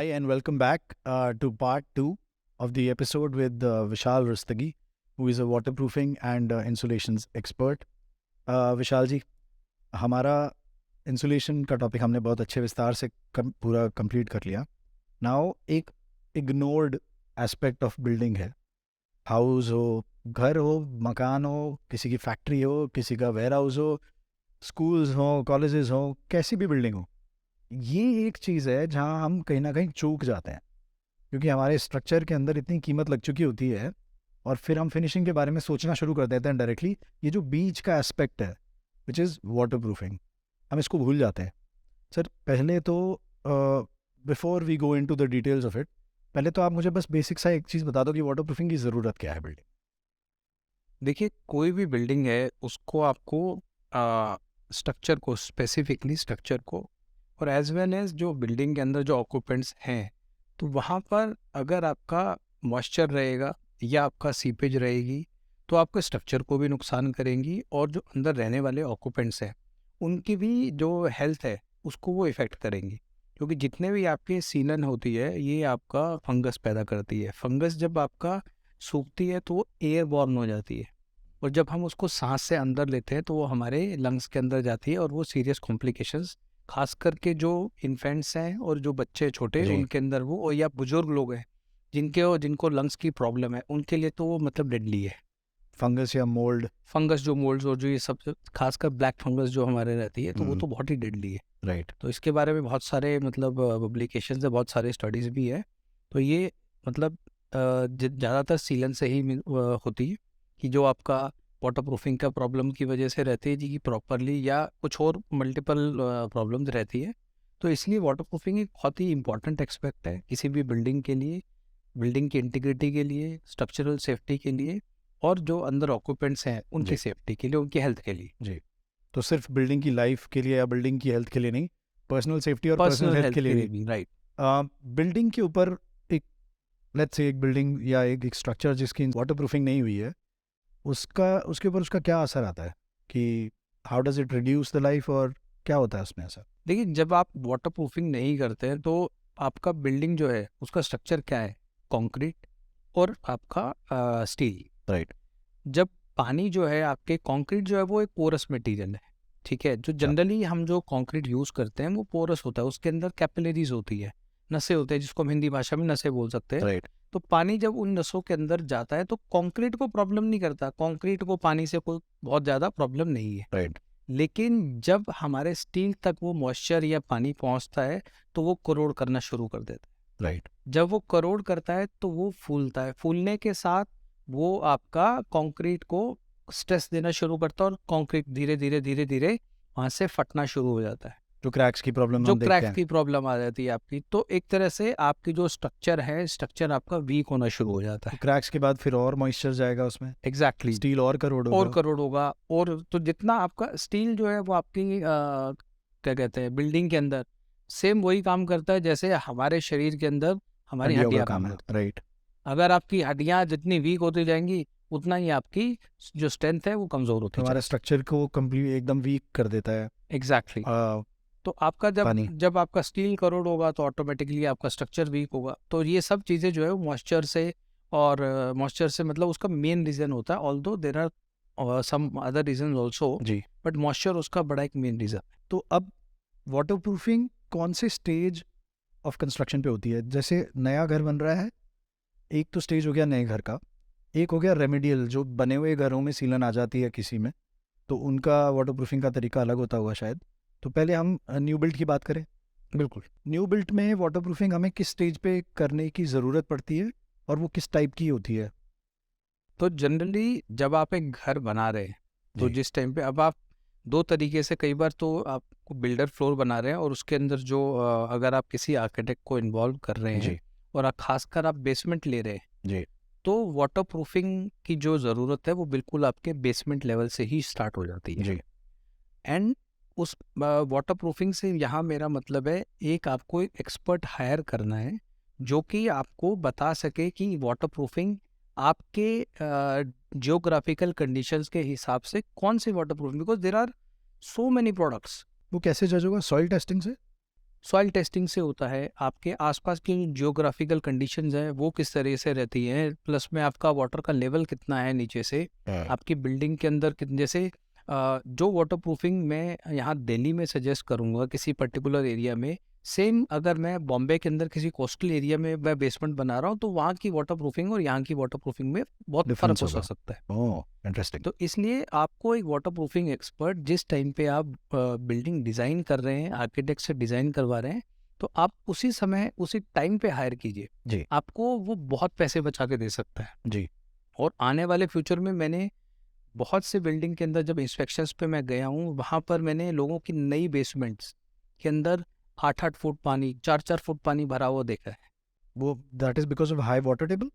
Hi, and welcome back to part 2 of the episode with Vishal Rustagi, who is a waterproofing and insulations expert. विशाल जी, हमारा insulation का topic हमने बहुत अच्छे विस्तार से पूरा कंप्लीट कर लिया. नाउ एक इग्नोर्ड एस्पेक्ट ऑफ बिल्डिंग है. हाउस हो, घर हो, मकान हो, किसी की फैक्ट्री हो, किसी का वेयर हाउस हो, स्कूल्स हो, कॉलेजेस हो, कैसी भी बिल्डिंग हो, ये एक चीज़ है जहाँ हम कहीं ना कहीं चूक जाते हैं, क्योंकि हमारे स्ट्रक्चर के अंदर इतनी कीमत लग चुकी होती है और फिर हम फिनिशिंग के बारे में सोचना शुरू कर देते हैं डायरेक्टली. ये जो बीच का एस्पेक्ट है विच इज़ वाटर प्रूफिंग, हम इसको भूल जाते हैं. सर, पहले तो before we go into the details of it, पहले तो आप मुझे बस बेसिक सा एक चीज़ बता दो कि वाटर प्रूफिंग की ज़रूरत क्या है बिल्डिंग. देखिए, कोई भी बिल्डिंग है उसको आपको स्ट्रक्चर को स्पेसिफिकली स्ट्रक्चर को और एज वेल एज जो बिल्डिंग के अंदर जो ऑक्यूपेंट्स हैं, तो वहाँ पर अगर आपका मॉइस्चर रहेगा या आपका सीपेज रहेगी तो आपके स्ट्रक्चर को भी नुकसान करेंगी और जो अंदर रहने वाले ऑक्यूपेंट्स हैं उनकी भी जो हेल्थ है उसको वो इफ़ेक्ट करेंगी. क्योंकि जितने भी आपके सीलन होती है ये आपका फंगस पैदा करती है. फंगस जब आपका सूखती है तो वो एयरबॉर्न हो जाती है और जब हम उसको सांस से अंदर लेते हैं तो वो हमारे लंग्स के अंदर जाती है और वो सीरियस कॉम्प्लिकेशंस, खास करके जो इन्फेंट्स हैं और जो बच्चे छोटे जी. उनके अंदर वो, और या बुजुर्ग लोग हैं जिनको लंग्स की प्रॉब्लम है, उनके लिए तो वो मतलब डेडली है. फंगस या मोल्ड. फंगस जो मोल्ड्स और जो ये सब खासकर ब्लैक फंगस जो हमारे रहती है तो वो तो बहुत ही डेडली है. राइट. तो इसके बारे में बहुत सारे मतलब पब्लिकेशंस है, बहुत सारे स्टडीज़ भी है. तो ये मतलब ज़्यादातर सीलन से ही होती है कि जो आपका वाटर प्रूफिंग का प्रॉब्लम की वजह से रहती है जी, कि प्रॉपरली या कुछ और मल्टीपल प्रॉब्लम्स रहती है. तो इसलिए वाटर प्रूफिंग एक बहुत ही इंपॉर्टेंट एस्पेक्ट है किसी भी बिल्डिंग के लिए, बिल्डिंग की इंटीग्रिटी के लिए, स्ट्रक्चरल सेफ्टी के लिए और जो अंदर ऑक्यूपेंट्स हैं उनकी सेफ्टी के लिए, उनकी हेल्थ के लिए. जी. तो सिर्फ बिल्डिंग की लाइफ के लिए या बिल्डिंग की हेल्थ के लिए नहीं, पर्सनल सेफ्टी और पर्सनल हेल्थ के लिए भी. राइट. बिल्डिंग के ऊपर एक, लेट्स से एक बिल्डिंग या एक स्ट्रक्चर जिसकी वाटर प्रूफिंग नहीं हुई है, उसके ऊपर उसका क्या असर आता है कि how does it reduce the life, और क्या होता है उसमें असर? देखिए, जब आप वाटर प्रूफिंग नहीं करते हैं तो आपका बिल्डिंग जो है उसका स्ट्रक्चर क्या है, कंक्रीट और आपका स्टील. राइट. जब पानी जो है आपके, कंक्रीट जो है वो एक पोरस मटेरियल है, ठीक है. जो जनरली हम जो कंक्रीट यूज़ करते हैं वो पोरस होता है, उसके अंदर कैपिलरीज होती है, नसें होते हैं, जिसको हम हिंदी भाषा में नसें बोल सकते हैं. राइट. तो पानी जब उन नसों के अंदर जाता है तो कंक्रीट को प्रॉब्लम नहीं करता, कंक्रीट को पानी से कोई बहुत ज़्यादा प्रॉब्लम नहीं है. राइट. लेकिन जब हमारे स्टील तक वो मॉइस्चर या पानी पहुंचता है तो वो करोड़ करना शुरू कर देता है. राइट. जब वो करोड़ करता है तो वो फूलता है, फूलने के साथ वो आपका कंक्रीट को स्ट्रेस देना शुरू करता है और कंक्रीट धीरे धीरे धीरे धीरे वहाँ से फटना शुरू हो जाता है. जो क्रैक्स की प्रॉब्लम जो हम देखते क्रैक्स हैं. की प्रॉब्लम आ जाती है आपकी, तो एक तरह से आपकी जो स्ट्रक्चर है, स्ट्रक्चर आपका वीक होना शुरू हो जाता है. क्रैक्स के बाद फिर और मॉइस्चर जाएगा उसमें. एग्जैक्टली. स्टील और करोड़ होगा. और करोड़ होगा. और तो जितना आपका स्टील जो है वो आपकी क्या कहते हैं, बिल्डिंग के अंदर सेम वही काम करता है जैसे हमारे शरीर के अंदर हमारी हड्डियों का हड्डियां काम काम है. करती हैं. राइट. अगर आपकी हड्डियां जितनी वीक होती जाएंगी उतना ही आपकी जो स्ट्रेंथ है वो कमजोर होती हमारे जाएगी. स्ट्रक्चर को कंप्लीट एकदम वीक कर देता है. एग्जैक्टली. तो आपका पानी. जब आपका स्टील करोड़ होगा तो ऑटोमेटिकली आपका स्ट्रक्चर वीक होगा. तो ये सब चीज़ें जो है वो मॉइस्चर से, और मॉइस्चर से मतलब उसका मेन रीज़न होता है, although there are some other reason also, जी. बट मॉइस्चर उसका बड़ा एक मेन रीज़न. तो अब वाटर प्रूफिंग कौन से स्टेज ऑफ कंस्ट्रक्शन पे होती है? जैसे नया घर बन रहा है, एक तो स्टेज हो गया नए घर का, एक हो गया रेमेडियल, जो बने हुए घरों में सीलन आ जाती है किसी में, तो उनका वाटर प्रूफिंग का तरीका अलग होता होगा शायद. तो पहले हम न्यू बिल्ड की बात करें. बिल्कुल. न्यू बिल्ड में वाटर प्रूफिंग हमें किस स्टेज पे करने की ज़रूरत पड़ती है और वो किस टाइप की होती है? तो जनरली जब आप एक घर बना रहे हैं तो जी. जिस टाइम पे, अब आप दो तरीके से, कई बार तो आपको बिल्डर फ्लोर बना रहे हैं और उसके अंदर जो अगर आप किसी आर्किटेक्ट को इन्वॉल्व कर रहे हैं जी. और आप खासकर आप बेसमेंट ले रहे हैं जी. तो वाटर प्रूफिंग की जो ज़रूरत है वो बिल्कुल आपके बेसमेंट लेवल से ही स्टार्ट हो जाती है. जी. एंड उस वाटर प्रूफिंग से यहाँ मेरा मतलब है, एक आपको एक एक्सपर्ट हायर करना है जो कि आपको बता सके कि वाटर प्रूफिंग आपके जियोग्राफिकल कंडीशंस के हिसाब से कौन सी waterproofing, because there are so many products. वो कैसे जज होगा? सॉइल टेस्टिंग से? सॉइल टेस्टिंग से होता है, आपके आसपास की जियोग्राफिकल कंडीशंस हैं वो किस तरह से रहती हैं, प्लस में आपका वाटर का लेवल कितना है नीचे से, आपकी बिल्डिंग के अंदर कितने, जैसे जो वाटर प्रूफिंग मैं यहाँ दिल्ली में सजेस्ट करूँगा किसी पर्टिकुलर एरिया में, सेम अगर मैं बॉम्बे के अंदर किसी कोस्टल एरिया में मैं बेसमेंट बना रहा हूँ तो वहाँ की वाटर प्रूफिंग और यहाँ की वाटर प्रूफिंग में बहुत फ़र्क डिफरेंस हो होगा। सकता है। Oh interesting. तो इसलिए आपको एक वाटर प्रूफिंग एक्सपर्ट जिस टाइम पे आप बिल्डिंग डिज़ाइन कर रहे हैं, आर्किटेक्ट से डिज़ाइन करवा रहे हैं, तो आप उसी समय उसी टाइम पे हायर कीजिए। जी आपको वो बहुत पैसे बचा के दे सकता है। जी। और आने वाले फ्यूचर में मैंने बहुत से बिल्डिंग के अंदर जब इंस्पेक्शंस पे मैं गया हूँ, वहाँ पर मैंने लोगों की नई बेसमेंट्स के अंदर 8-8 फुट पानी, 4-4 फुट पानी भरा हुआ देखा है। वो that is because of high water table.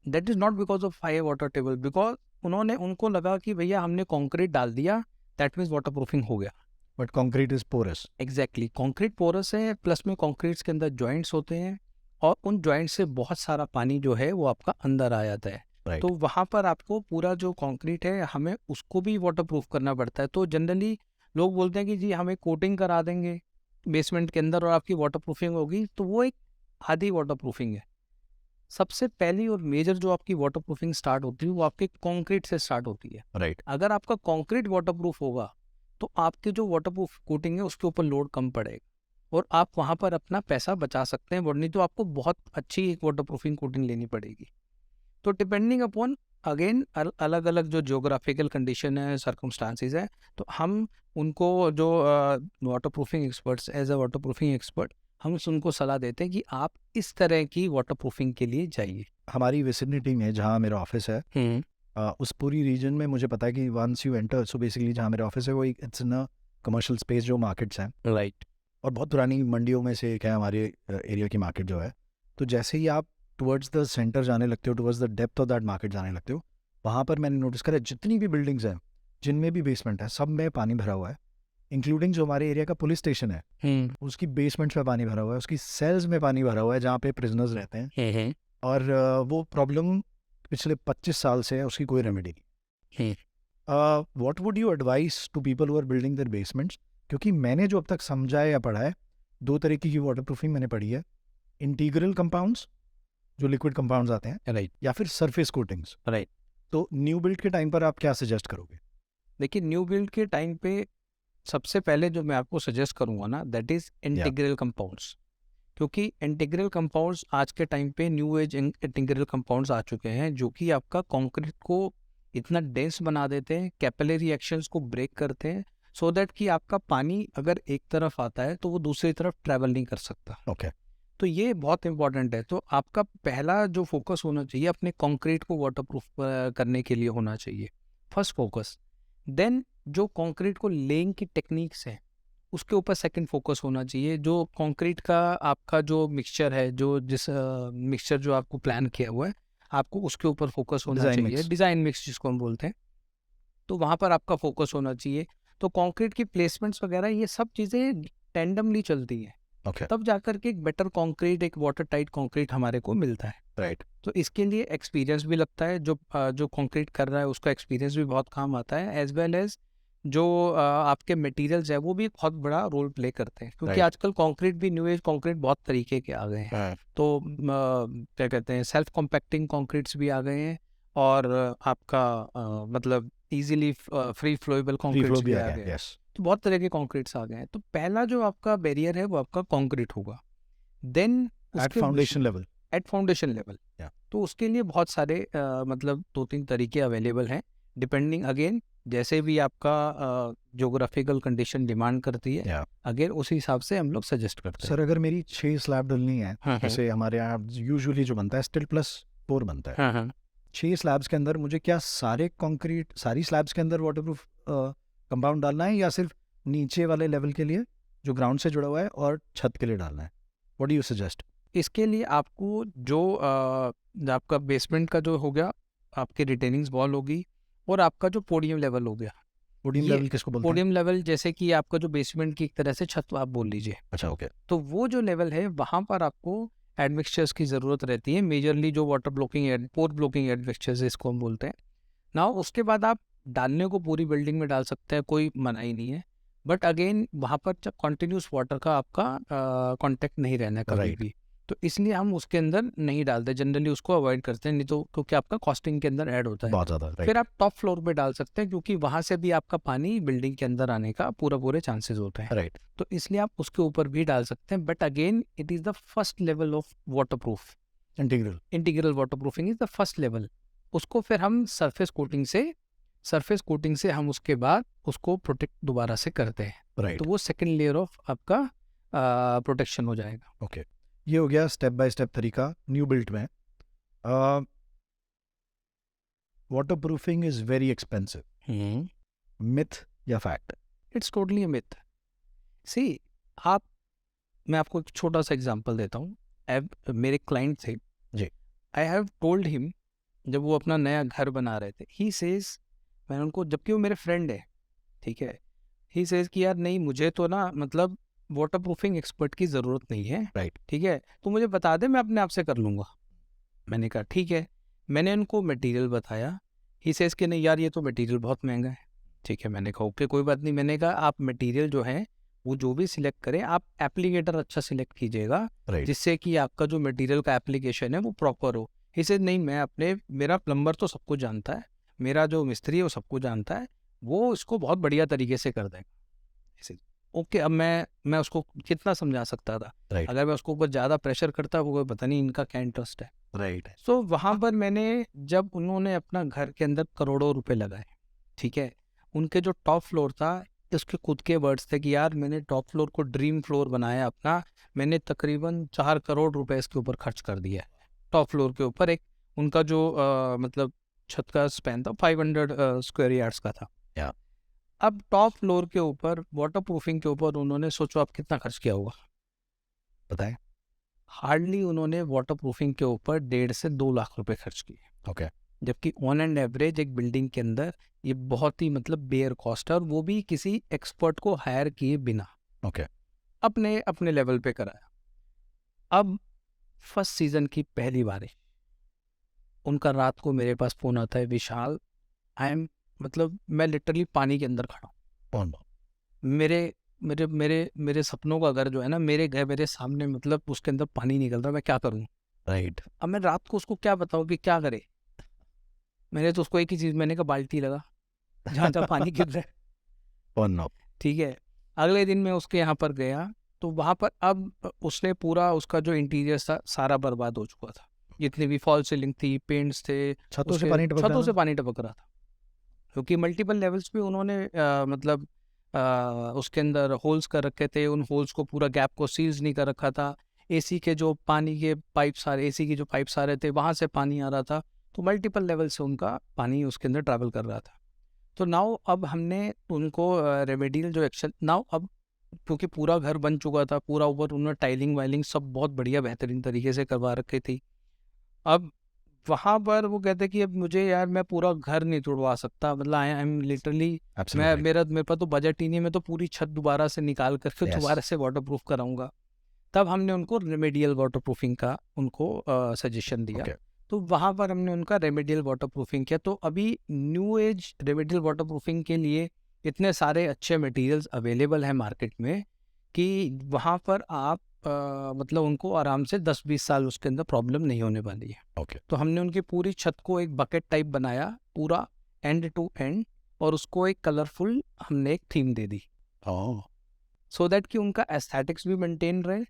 That is not because of high water table, because उनको लगा कि भैया हमने कंक्रीट डाल दिया, दैट मीन्स वाटर प्रूफिंग हो गया। But concrete is porous. Exactly, concrete porous है, प्लस में कंक्रीट्स के अंदर जॉइंट्स होते हैं और उन जॉइंट से बहुत सारा पानी जो है वो आपका अंदर आ जाता है। राइट। तो वहाँ पर आपको पूरा जो कंक्रीट है हमें उसको भी वाटर प्रूफ करना पड़ता है। तो जनरली लोग बोलते हैं कि जी हमें कोटिंग करा देंगे बेसमेंट के अंदर और आपकी वाटर प्रूफिंग होगी, तो वो एक आधी वाटर प्रूफिंग है। सबसे पहली और मेजर जो आपकी वाटर प्रूफिंग स्टार्ट होती है वो आपके कंक्रीट से स्टार्ट होती है। राइट। अगर आपका कंक्रीट वाटर प्रूफ होगा तो आपके जो वाटर प्रूफ कोटिंग है उसके ऊपर लोड कम पड़ेगा और आप वहाँ पर अपना पैसा बचा सकते हैं, वरना तो आपको बहुत अच्छी एक वाटर प्रूफिंग कोटिंग लेनी पड़ेगी। तो डिपेंडिंग अपॉन अगेन अलग अलग जो जियोग्राफिकल कंडीशन है, सर्कमस्टांसिस है, तो हम उनको जो water proofing experts as a water proofing expert हम उनको सलाह देते हैं कि आप इस तरह की वाटर प्रूफिंग के लिए जाइए। हमारी विसिनिटी में जहाँ मेरा ऑफिस है, उस पूरी रीजन में मुझे पता है कि once you enter, so basically जहाँ मेरा ऑफिस है वो एक it's in a commercial space जो मार्केट्स हैं, राइट। और बहुत पुरानी मंडियों में से एक है हमारे एरिया की मार्केट जो है। तो जैसे ही आप टुवर्ड्स द सेंटर जाने लगते हो, towards the depth of that market जाने लगते हो, वहाँ पर मैंने नोटिस करा जितनी भी बिल्डिंग्स हैं जिनमें भी बेसमेंट है सब में पानी भरा हुआ है, इंक्लूडिंग जो हमारे एरिया का पुलिस स्टेशन है उसकी बेसमेंट्स में पानी भरा हुआ है, उसकी सेल्स में पानी भरा हुआ है जहाँ पे प्रिजनर्स रहते हैं। और वो प्रॉब्लम पिछले 25 साल से है, उसकी कोई रेमेडी नहीं। What would you advise to people who are building their basements? क्योंकि मैंने जो अब तक समझा है या पढ़ा है, दो तरीके की वाटर प्रूफिंग मैंने पढ़ी है, इंटीग्रल कंपाउंड्स जो लिक्विड कंपाउंड्स आते हैं, राइट या फिर सरफेस कोटिंग्स। राइट। तो न्यू बिल्ड के टाइम पर आप क्या सजेस्ट करोगे? देखिए, न्यू बिल्ड के टाइम पे सबसे पहले जो मैं आपको सजेस्ट करूंगा ना, दैट इज इंटीग्रल कंपाउंड्स। क्योंकि इंटीग्रल कंपाउंड्स आज के टाइम पे न्यू एज इंटीग्रल कंपाउंड्स आ चुके हैं जो कि आपका कंक्रीट को इतना डेंस बना देते हैं, कैपिलरी रिएक्शंस को ब्रेक करते हैं, सो दैट कि आपका पानी अगर एक तरफ आता है तो वो दूसरी तरफ ट्रैवल नहीं कर सकता। ओके। तो ये बहुत इंपॉर्टेंट है। तो आपका पहला जो फोकस होना चाहिए अपने कंक्रीट को वाटरप्रूफ करने के लिए होना चाहिए, फर्स्ट फोकस। देन जो कंक्रीट को लेइंग की टेक्निक्स है उसके ऊपर सेकंड फोकस होना चाहिए। जो कंक्रीट का आपका जो मिक्सचर है, जो जिस मिक्सचर जो आपको प्लान किया हुआ है, आपको उसके ऊपर फोकस होना Design चाहिए, mix. डिज़ाइन मिक्स जिसको हम बोलते हैं। तो वहाँ पर आपका फोकस होना चाहिए। तो कंक्रीट की प्लेसमेंट्स वगैरह ये सब चीज़ें टेंडमली चलती हैं, ओके। तब जाकर के एक बेटर कंक्रीट, एक वाटर टाइट कंक्रीट हमारे को मिलता है। राइट। तो इसके लिए एक्सपीरियंस भी लगता है, जो कंक्रीट कर रहा है उसका एक्सपीरियंस भी बहुत काम आता है, एज वेल एज जो आपके मटेरियल्स है वो भी एक बहुत बड़ा रोल प्ले करते हैं। क्योंकि Right. आजकल कंक्रीट भी, न्यू एज कंक्रीट बहुत तरीके के आ गए हैं। तो क्या कहते हैं, सेल्फ कॉम्पैक्टिंग कंक्रीट्स भी आ गए हैं, और आपका मतलब easily free फ्लोएबल free flow concretes भी भी आ आ गया, गए हैं। यस। तो बहुत तरह के कंक्रीट्स आ गए हैं। तो पहला जो आपका बैरियर है वो आपका कंक्रीट होगा। Then at foundation level. At foundation level. Yeah. तो उसके लिए बहुत सारे मतलब 2-3 तरीके अवेलेबल हैं, डिपेंडिंग अगेन जैसे भी आपका ज्योग्राफिकल कंडीशन डिमांड करती है, Yeah. अगेन उसी हिसाब से हम लोग सजेस्ट करते हैं। सर अगर मेरी 6 स्लैब डलनी है, हाँ, हाँ। जैसे हमारे यहाँ यूजुअली जो बनता है स्टिल प्लस 4 बनता है, हाँ हाँ 6 स्लैब्स के अंदर मुझे क्या सारे कंक्रीट सारी स्लैब्स के अंदर वाटरप्रूफ कंपाउंड डालना है, या सिर्फ नीचे वाले लेवल के लिए जो ग्राउंड से जुड़ा हुआ है और छत के लिए डालना है? What do you suggest? इसके लिए आपको जो आपका बेसमेंट का जो हो गया, आपकी रिटेनिंग्स वॉल होगी, और आपका जो पोडियम लेवल हो गया। पोडियम ये लेवल किसको बोलते हैं? पोडियम लेवल जैसे कि आपका जो बेसमेंट की एक तरह से छत आप बोल लीजिए। अच्छा, ओके। तो वो जो लेवल है वहाँ पर आपको एडमिक्सचर्स की ज़रूरत रहती है, मेजरली जो वाटर ब्लॉकिंग पोर ब्लॉकिंग एडमिक्सचर्स इसको हम बोलते हैं ना। उसके बाद आप डालने को पूरी बिल्डिंग में डाल सकते हैं, कोई मनाही नहीं है, बट अगेन वहाँ पर कंटिन्यूस वाटर का आपका कांटेक्ट नहीं रहना है कभी Right. भी, तो इसलिए हम उसके अंदर नहीं डालते, जनरली उसको अवॉइड करते हैं, नहीं तो क्योंकि आपका कॉस्टिंग के अंदर ऐड होता है। बहुत ज़्यादा, फिर राइट, आप टॉप फ्लोर पे डाल सकते हैं क्योंकि वहाँ से भी आपका पानी बिल्डिंग के अंदर आने का पूरे चांसेस होते हैं, राइट, तो इसलिए आप उसके ऊपर भी डाल सकते हैं। But again it is the first level of water proof, integral, integral water proofing is the first level. उसको फिर हम सरफेस कोटिंग से हम उसके बाद उसको प्रोटेक्ट दोबारा से करते हैं, राइट, तो वो सेकेंड लेयर ऑफ आपका प्रोटेक्शन हो जाएगा। ओके। ये हो गया स्टेप बाय स्टेप तरीका न्यू बिल्ट में। Waterproofing is very expensive, myth या fact? It's totally a myth. See आप, मैं आपको एक छोटा सा एग्जांपल देता हूँ। मेरे क्लाइंट थे जी। आई हैव टोल्ड हिम, जब वो अपना नया घर बना रहे थे, ही सेज, मैंने उनको, जबकि वो मेरे फ्रेंड है, ठीक है, ही सेज कि यार नहीं, मुझे तो ना मतलब वाटर प्रूफिंग एक्सपर्ट की ज़रूरत नहीं है, राइट, ठीक है, तो मुझे बता दे, मैं अपने आप से कर लूँगा। मैंने कहा ठीक है, मैंने उनको मटेरियल बताया, ही सेज कि नहीं यार ये तो मटेरियल बहुत महंगा है, ठीक है। मैंने कहा ओके कोई बात नहीं, मैंने कहा आप मटेरियल जो है वो जो भी सिलेक्ट करें, आप एप्लीकेटर अच्छा सिलेक्ट कीजिएगा, राइट, जिससे कि आपका जो मटेरियल का एप्लीकेशन है वो प्रॉपर हो। इसे नहीं, मैं अपने, मेरा प्लम्बर तो सबको जानता है, मेरा जो मिस्त्री है वो सबको जानता है, वो इसको बहुत बढ़िया तरीके से कर देगा। ऐसे ओके, अब मैं उसको कितना समझा सकता था, राइट, अगर मैं उसको ऊपर ज़्यादा प्रेशर करता, वो पता नहीं इनका क्या इंटरेस्ट है। राइट, सो वहाँ पर मैंने, जब उन्होंने अपना घर के अंदर करोड़ों रुपए लगाए, ठीक है, उनके जो टॉप फ्लोर था, उसके खुद के वर्ड्स थे कि यार मैंने टॉप फ्लोर को ड्रीम फ्लोर बनाया अपना, मैंने तकरीबन 4 करोड़ रुपए इसके ऊपर खर्च कर दिया है टॉप फ्लोर के ऊपर। एक उनका जो मतलब छत का स्पैन था 500 स्क्वायर यार्ड्स का था। Yeah. अब टॉप फ्लोर के ऊपर वाटर प्रूफिंग के ऊपर उन्होंने, सोचो आप कितना खर्च किया होगा, बताएं। हार्डली उन्होंने वाटर प्रूफिंग के ऊपर 1.5 से 2 लाख रुपए खर्च किए। ओके, जबकि ऑन एंड एवरेज एक बिल्डिंग के अंदर ये बहुत ही मतलब बेयर कॉस्ट है, और वो भी किसी एक्सपर्ट को हायर किए बिना, ओके, अपने अपने लेवल पे कराया। अब फर्स्ट सीजन की पहली बारिश, उनका रात को मेरे पास फोन आता है, विशाल आई एम, मतलब मैं लिटरली पानी के अंदर खड़ा हूँ, कौन? मेरे मेरे मेरे मेरे सपनों का घर जो है ना, मेरे घर मेरे सामने, मतलब उसके अंदर पानी निकल रहा है, मैं क्या करूँ। राइट, अब मैं रात को उसको क्या बताऊँ कि क्या करे। मैंने तो उसको एक ही चीज़, मैंने कहा बाल्टी लगा जहाँ जहाँ पानी गिर रहा है, कौन नो? ठीक है। अगले दिन मैं उसके यहाँ पर गया, तो वहाँ पर अब उसने पूरा, उसका जो इंटीरियर था सारा बर्बाद हो चुका था, जितनी भी फॉल सीलिंग थी, पेंट्स थे, छतों से पानी टपक छतों से रहा पानी टपक रहा था, क्योंकि मल्टीपल लेवल्स पे उन्होंने मतलब उसके अंदर होल्स कर रखे थे, उन होल्स को पूरा गैप को सील्स नहीं कर रखा था, एसी के जो पानी के पाइप्स आ रहे, एसी की जो पाइप्स आ रहे थे वहाँ से पानी आ रहा था, तो मल्टीपल लेवल से उनका पानी उसके अंदर ट्रैवल कर रहा था। तो नाउ अब हमने उनको रेमेडियल जो एक्शन, नाउ अब क्योंकि पूरा घर बन चुका था, पूरा ऊपर उन्होंने टाइलिंग वाइलिंग सब बहुत बढ़िया बेहतरीन तरीके से करवा रखी थी। अब वहाँ पर वो कहते कि अब मुझे यार, मैं पूरा घर नहीं तोड़वा सकता, मतलब आई एम लिटरली, मैं एब्सोल्युटली, मेरे पास तो बजट ही नहीं है, मैं तो पूरी छत दोबारा से निकाल करके Yes. दोबारा से वाटर प्रूफ कराऊंगा। तब हमने उनको रेमेडियल वाटर प्रूफिंग का उनको सजेशन दिया। ओके, तो वहाँ पर हमने उनका रेमेडियल वाटर प्रूफिंग किया। तो अभी new age remedial water proofing के लिए इतने सारे अच्छे मटेरियल्स अवेलेबल हैं मार्केट में कि वहाँ पर आप मतलब उनको आराम से 10-20 साल उसके अंदर प्रॉब्लम नहीं होने वाली है। ओके, तो हमने उनकी पूरी छत को एक बकेट टाइप बनाया पूरा एंड टू एंड, और उसको एक कलरफुल हमने एक theme they the, oh, so that कि उनका एस्थेटिक्स भी मेंटेन रहे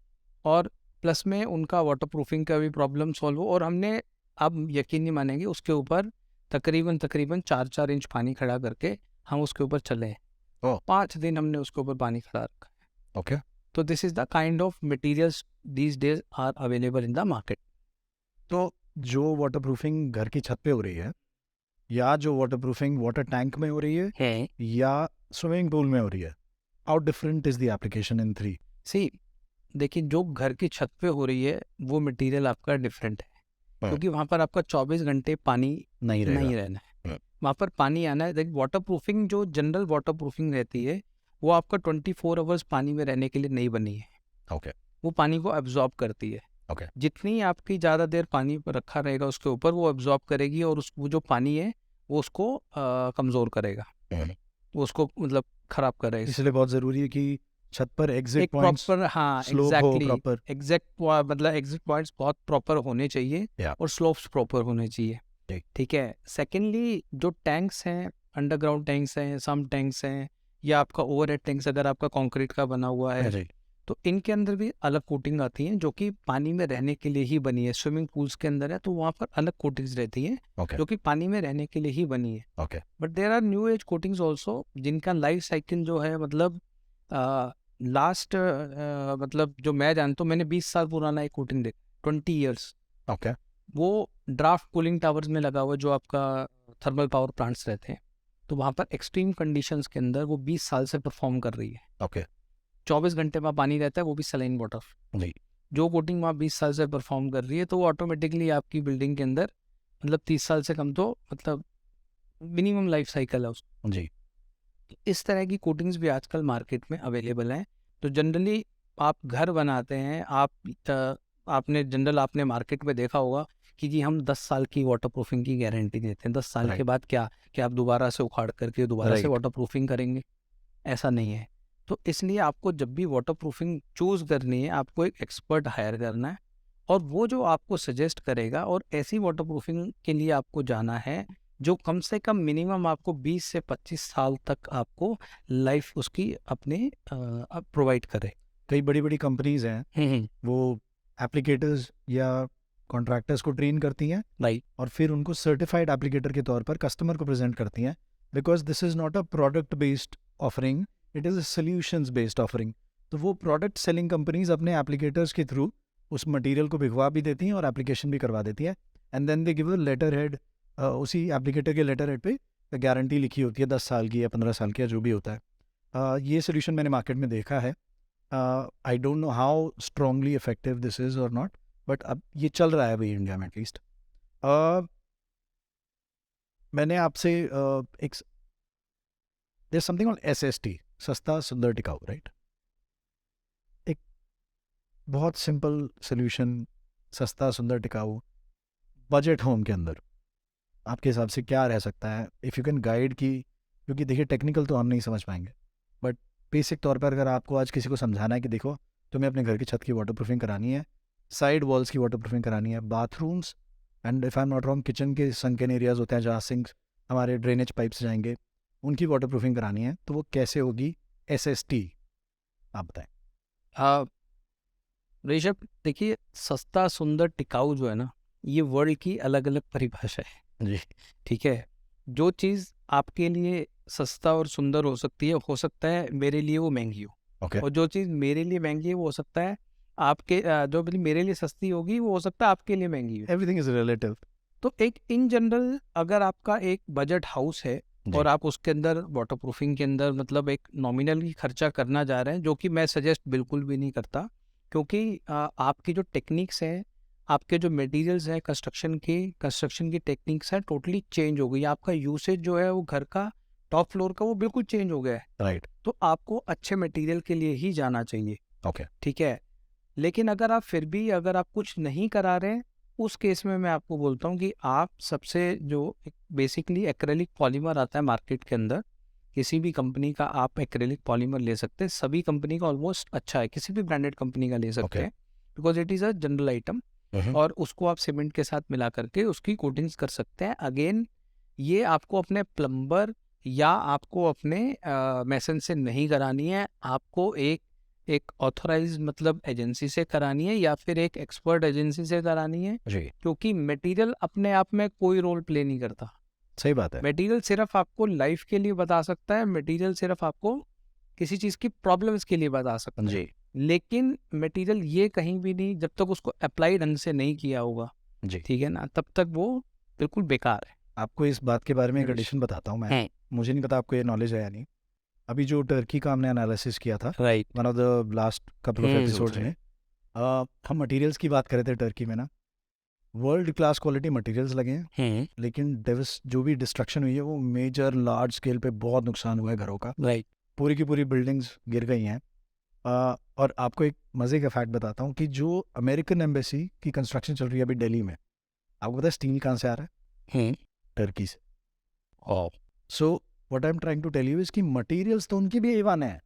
और प्लस में उनका वाटर प्रूफिंग का भी प्रॉब्लम सॉल्व हो। और हमने, आप यकीन नहीं मानेंगे, उसके ऊपर तकरीबन 4-4 इंच पानी खड़ा करके हम उसके ऊपर चले। ओह। 5 दिन हमने उसके ऊपर पानी खड़ा रखा। ओके, तो this is the kind of materials these days are available in the market. तो जो वाटर प्रूफिंग घर की छत पे हो रही है, या जो वाटर प्रूफिंग वाटर टैंक में हो रही है, या स्विमिंग पूल में हो रही है, how different is the application in three? See देखिए, जो घर की छत पे हो रही है वो मटेरियल आपका डिफरेंट है, क्योंकि वहाँ पर आपका 24 घंटे पानी नहीं नहीं रहना है, वहाँ पर पानी आना है। देखिए वाटर प्रूफिंग, जो जनरल वाटर प्रूफिंग रहती है वो आपका 24 आवर्स पानी में रहने के लिए नहीं बनी है। ओके, वो पानी को एब्जॉर्ब करती है। ओके, जितनी आपकी ज़्यादा देर पानी पर रखा रहेगा उसके ऊपर, वो एब्जॉर्ब करेगी और वो जो पानी है वो उसको कमज़ोर करेगा। उसको मतलब खराब कर रहा है। इसलिए बहुत ज़रूरी है कि छत पर एग्जिट एक पॉइंट्स प्रॉपर, हाँ स्लोप हो एग्जैक्टली, प्रॉपर। मतलब एग्जिट पॉइंट्स बहुत प्रॉपर होने चाहिए Yeah. और स्लोप्स प्रॉपर होने चाहिए। ठीक। ठीक है। सेकेंडली जो टैंक्स हैं, अंडरग्राउंड टैंक्स हैं, सम टैंक्स हैं, या आपका ओवरहेड टैंक्स अगर आपका कंक्रीट का बना हुआ है, जी। तो इनके अंदर भी अलग कोटिंग आती है जो कि पानी में रहने के लिए ही बनी है। स्विमिंग पूल्स के अंदर है तो वहाँ पर अलग कोटिंग्स रहती हैं ओके जो कि पानी में रहने के लिए ही बनी है। Okay but there are new age coatings also जिनका लाइफ साइकिल जो है मतलब लास्ट मतलब जो मैं जानता हूँ, मैंने 20 साल पुराना एक कोटिंग देखा, 20 ईयर्स। ओके वो ड्राफ्ट कूलिंग टावर्स में लगा हुआ है, जो आपका थर्मल पावर प्लांट्स रहते हैं, तो वहाँ पर एक्सट्रीम कंडीशंस के अंदर वो 20 साल से परफॉर्म कर रही है। ओके 24 घंटे वहाँ पानी रहता है, वो भी सलाइन वाटर। जी। जो कोटिंग वहाँ 20 साल से परफॉर्म कर रही है, तो वो ऑटोमेटिकली आपकी बिल्डिंग के अंदर मतलब 30 साल से कम तो मतलब मिनिमम लाइफ साइकिल है उसका। जी। इस तरह की कोटिंग्स भी आजकल मार्केट में अवेलेबल हैं। तो जनरली आप घर बनाते हैं, आपने मार्केट में देखा होगा कि जी हम 10 साल की वाटर प्रूफिंग की गारंटी देते हैं। 10 साल के Right. बाद क्या आप दोबारा से उखाड़ करके दोबारा से Right. वाटर प्रूफिंग करेंगे? ऐसा नहीं है। तो इसलिए आपको जब भी वाटर प्रूफिंग चूज़ करनी है, आपको एक एक्सपर्ट हायर करना है और वो जो आपको सजेस्ट करेगा, और ऐसी वाटर प्रूफिंग के लिए आपको जाना है जो कम से कम मिनिमम आपको 20 से 25 साल तक आपको लाइफ उसकी अपने प्रोवाइड करे। कई बड़ी बड़ी कंपनीज हैं, वो एप्लीकेटर्स या कॉन्ट्रैक्टर्स को ट्रेन करती हैं राइट। और फिर उनको सर्टिफाइड एप्लीकेटर के तौर पर कस्टमर को प्रेजेंट करती हैं, because this is not a product based offering, it is a solutions based offering. तो वो प्रोडक्ट सेलिंग कंपनीज अपने एप्लीकेटर्स के थ्रू उस मटेरियल को भिजवा भी देती हैं और एप्लीकेशन भी करवा देती है, and then they give a letter head, उसी एप्लीकेटर के लेटर हेड पे गारंटी लिखी होती है 10 साल की या 15 साल की या जो भी होता है। ये सोल्यूशन मैंने मार्केट में देखा है। I don't know how strongly effective this is और नॉट, बट अब ये चल रहा है भाई इंडिया में एटलीस्ट। मैंने आपसे एक देयर समथिंग ऑन SST, सस्ता सुंदर टिकाऊ, राइट? एक बहुत सिंपल सोल्यूशन, सस्ता सुंदर टिकाऊ बजट होम के अंदर आपके हिसाब से क्या रह सकता है? इफ़ यू कैन गाइड की, क्योंकि देखिए टेक्निकल तो हम नहीं समझ पाएंगे, बट बेसिक तौर पर अगर आपको आज किसी को समझाना है कि देखो तुम्हें अपने घर की छत की वाटर प्रूफिंग करानी है, साइड वॉल्स की वाटर प्रूफिंग करानी है, bathrooms and if I am not wrong kitchen के संकन एरियाज होते हैं जहाँ सिंक्स हमारे ड्रेनेज पाइप्स जाएंगे, उनकी वाटर प्रूफिंग करानी है, तो वो कैसे होगी? SST आप बताएं। हाँ ऋषभ, देखिए सस्ता सुंदर टिकाऊ जो है ना, ये वर्ल्ड की अलग अलग परिभाषा है जी। ठीक है। जो चीज़ आपके लिए सस्ता और सुंदर हो सकता है मेरे लिए वो महंगी हो, ओके और जो चीज़ मेरे लिए महंगी है वो हो सकता है आपके जो मेरे लिए सस्ती होगी वो हो सकता है आपके लिए महंगी हो। Everything is relative. तो एक इन जनरल अगर आपका एक बजट हाउस है और आप उसके अंदर वाटर प्रूफिंग के अंदर मतलब एक नॉमिनल खर्चा करना जा रहे हैं, जो कि मैं सजेस्ट बिल्कुल भी नहीं करता, क्योंकि आपकी जो टेक्निक्स हैं, आपके जो मटेरियल्स हैं, कंस्ट्रक्शन की टेक्निक्स हैं, टोटली चेंज हो गई। आपका यूसेज जो है वो घर का टॉप फ्लोर का वो बिल्कुल चेंज हो गया है। राइट। तो आपको अच्छे मटेरियल के लिए ही जाना चाहिए। ओके ठीक है। लेकिन अगर आप फिर भी अगर आप कुछ नहीं करा रहे हैं, उस केस में मैं आपको बोलता हूँ कि आप सबसे जो बेसिकली एक्रेलिक पॉलीमर आता है मार्केट के अंदर, किसी भी कंपनी का आप एक्रेलिक पॉलीमर ले सकते हैं। सभी कंपनी का ऑलमोस्ट अच्छा है, किसी भी ब्रांडेड कंपनी का ले सकते हैं, because it is a general item. और उसको आप सीमेंट के साथ मिला करके उसकी कोटिंग्स कर सकते हैं। अगेन ये आपको अपने प्लम्बर या आपको अपने मैसन से नहीं करानी है, आपको एक ऑथराइज मतलब एजेंसी से करानी है या फिर एक एक्सपर्ट एजेंसी से करानी है, जी। क्योंकि मटेरियल अपने आप में कोई रोल प्ले नहीं करता। सही बात है। मटेरियल सिर्फ आपको लाइफ के लिए बता सकता है, मटेरियल सिर्फ आपको किसी चीज़ की प्रॉब्लम्स के लिए बता सकता है, जी लेकिन मटेरियल ये कहीं भी नहीं, जब तक उसको अप्लाई ढंग से नहीं किया होगा, जी। ठीक है ना, तब तक वो बिल्कुल बेकार है। आपको इस बात के बारे में एक Yes. एडिशन बताता हूँ मैं, मुझे नहीं पता आपको ये नॉलेज है या नहीं। अभी जो टर्की का हमने एनालिसिस किया था, right. One of the last couple of episodes में, हम मटेरियल्स की बात कर रहे थे टर्की में ना, वर्ल्ड क्लास क्वालिटी मटेरियल्स लगे हैं, लेकिन जो भी डिस्ट्रक्शन हुई है वो मेजर लार्ज स्केल पे बहुत नुकसान हुआ है घरों का, राइट। पूरी की पूरी बिल्डिंग्स गिर गई हैं। और आपको एक मज़े का फैक्ट बताता हूँ कि जो अमेरिकन एम्बेसी की कंस्ट्रक्शन चल रही है अभी दिल्ली में, आपको पता है स्टील कहाँ से आ रहा है? टर्की से। So what I am trying to tell you is कि मटेरियल्स तो उनकी भी A1 है,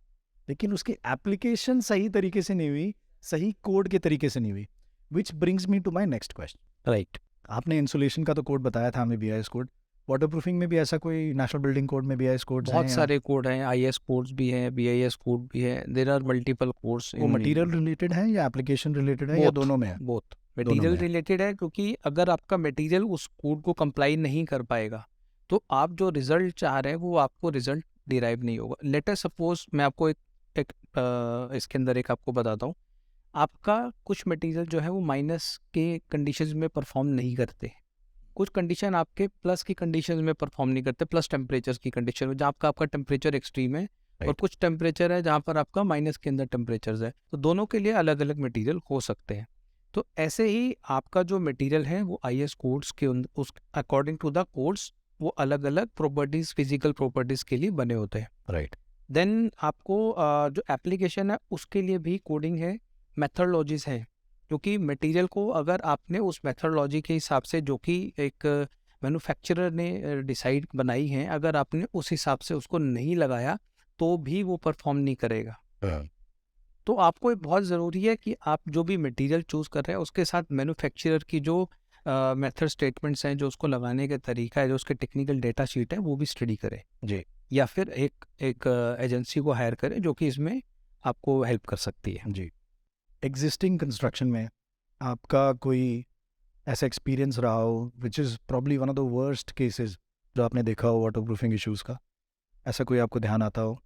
लेकिन उसकी एप्लीकेशन सही तरीके से नहीं हुई, सही कोड के तरीके से नहीं हुई, which brings me to my next question. Right. आपने इंसुलेशन का तो कोड बताया था हमें, BIS कोड, वाटरप्रूफिंग में भी ऐसा कोई, नेशनल बिल्डिंग कोड में BIS कोड्स हैं बहुत या सारे कोड हैं, IS कोड्स भी हैं, BIS कोड भी है, देयर आर मल्टीपल कोड्स वो इन मटेरियल रिलेटेड है या एप्लीकेशन रिलेटेड है या बोथ दोनों में है? बोथ दोनों मटेरियल में है। रिलेटेड है, क्योंकि अगर आपका मटेरियल उस कोड को कंप्लाई नहीं कर पाएगा तो आप जो रिजल्ट चाह रहे हैं वो आपको रिजल्ट डिराइव नहीं होगा। लेट अस सपोज मैं आपको एक इसके अंदर एक आपको बताता हूँ। आपका कुछ मटेरियल जो है वो माइनस के कंडीशंस में परफॉर्म नहीं करते, कुछ कंडीशन आपके प्लस की कंडीशंस में परफॉर्म नहीं करते, प्लस टेम्परेचर की कंडीशन में, जहाँ आपका टेम्परेचर एक्सट्रीम है और Right. कुछ टेम्परेचर है जहाँ पर आपका माइनस के अंदर टेम्परेचर है, तो दोनों के लिए अलग अलग मटेरियल हो सकते हैं। तो ऐसे ही आपका जो मटेरियल है वो IS कोड्स के उस अकॉर्डिंग टू द कोड्स वो अलग अलग प्रॉपर्टीज, फिजिकल प्रॉपर्टीज के लिए बने होते हैं। राइट। देन आपको जो एप्लीकेशन है उसके लिए भी कोडिंग है, मेथडोलॉजीज है, क्योंकि मटेरियल को अगर आपने उस मेथडोलॉजी के हिसाब से जो कि एक मैन्युफैक्चरर ने डिसाइड बनाई है, अगर आपने उस हिसाब से उसको नहीं लगाया तो भी वो परफॉर्म नहीं करेगा। तो आपको ये बहुत ज़रूरी है कि आप जो भी मटेरियल चूज़ कर रहे हैं उसके साथ मैन्युफैक्चरर की जो मेथड स्टेटमेंट्स हैं, जो उसको लगाने का तरीका है, जो उसके टेक्निकल डेटा शीट है, वो भी स्टडी करें जी। या फिर एक एजेंसी को हायर करें जो कि इसमें आपको हेल्प कर सकती है। जी। एग्जिस्टिंग कंस्ट्रक्शन में आपका कोई ऐसा एक्सपीरियंस रहा हो which is probably one of the worst cases जो आपने देखा हो वाटरप्रूफिंग इश्यूज़ का, ऐसा कोई आपको ध्यान आता हो?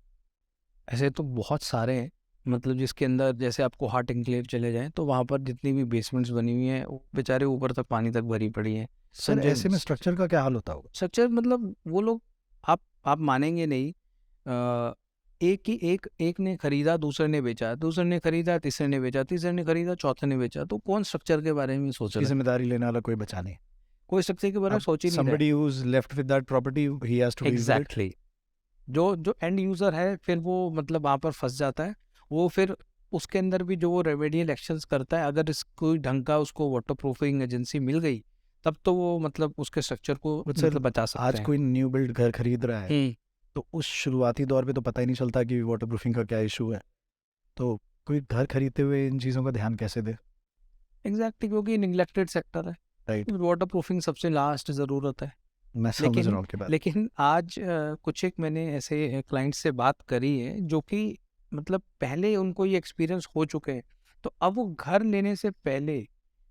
ऐसे तो बहुत सारे हैं, मतलब जिसके अंदर जैसे आपको हार्ट एन्क्लेव चले जाएँ तो वहाँ पर जितनी भी बेसमेंट्स बनी हुई हैं वो बेचारे ऊपर तक पानी तक भरी पड़ी हैं। सर ऐसे में स्ट्रक्चर का क्या हाल होता होगा? स्ट्रक्चर मतलब वो लोग, आप मानेंगे नहीं, एक ने खरीदा, दूसरे ने बेचा, दूसरे ने खरीदा, तीसरे ने बेचा, तीसरे ने खरीदा, चौथे ने बेचा, तो कौन स्ट्रक्चर के बारे में सोच उसकी रहा है? जिम्मेदारी लेने वाला कोई बचा नहीं। कोई स्ट्रक्चर के बारे में अब सोच ही नहीं रहा है। somebody who's left with that property, he has to deal with it. Exactly. जो एंड यूजर है फिर वो मतलब वहाँ पर फंस जाता है, वो फिर उसके अंदर भी जो वो रेमेडियल एक्शंस करता है, अगर कोई ढंग का उसको वाटर प्रूफिंग एजेंसी मिल गई तब तो वो मतलब उसके स्ट्रक्चर को But sir, मतलब बचा सकते आज हैं। कोई न्यू बिल्ड घर खरीद रहा है तो उस शुरुआती दौर पे तो पता ही नहीं चलता कि वाटरप्रूफिंग का क्या इशू है, तो कोई घर खरीदते हुए इन चीज़ों का ध्यान कैसे दे? एग्जैक्टली, क्योंकि निगलेक्टेड सेक्टर है, राइट। वाटर प्रूफिंग सबसे लास्ट ज़रूरत है। मैं समझ रहा हूँ आपकी बात। लेकिन आज कुछ एक मैंने ऐसे क्लाइंट से बात करी है जो कि मतलब पहले उनको ये एक्सपीरियंस हो चुके हैं, तो अब वो घर लेने से पहले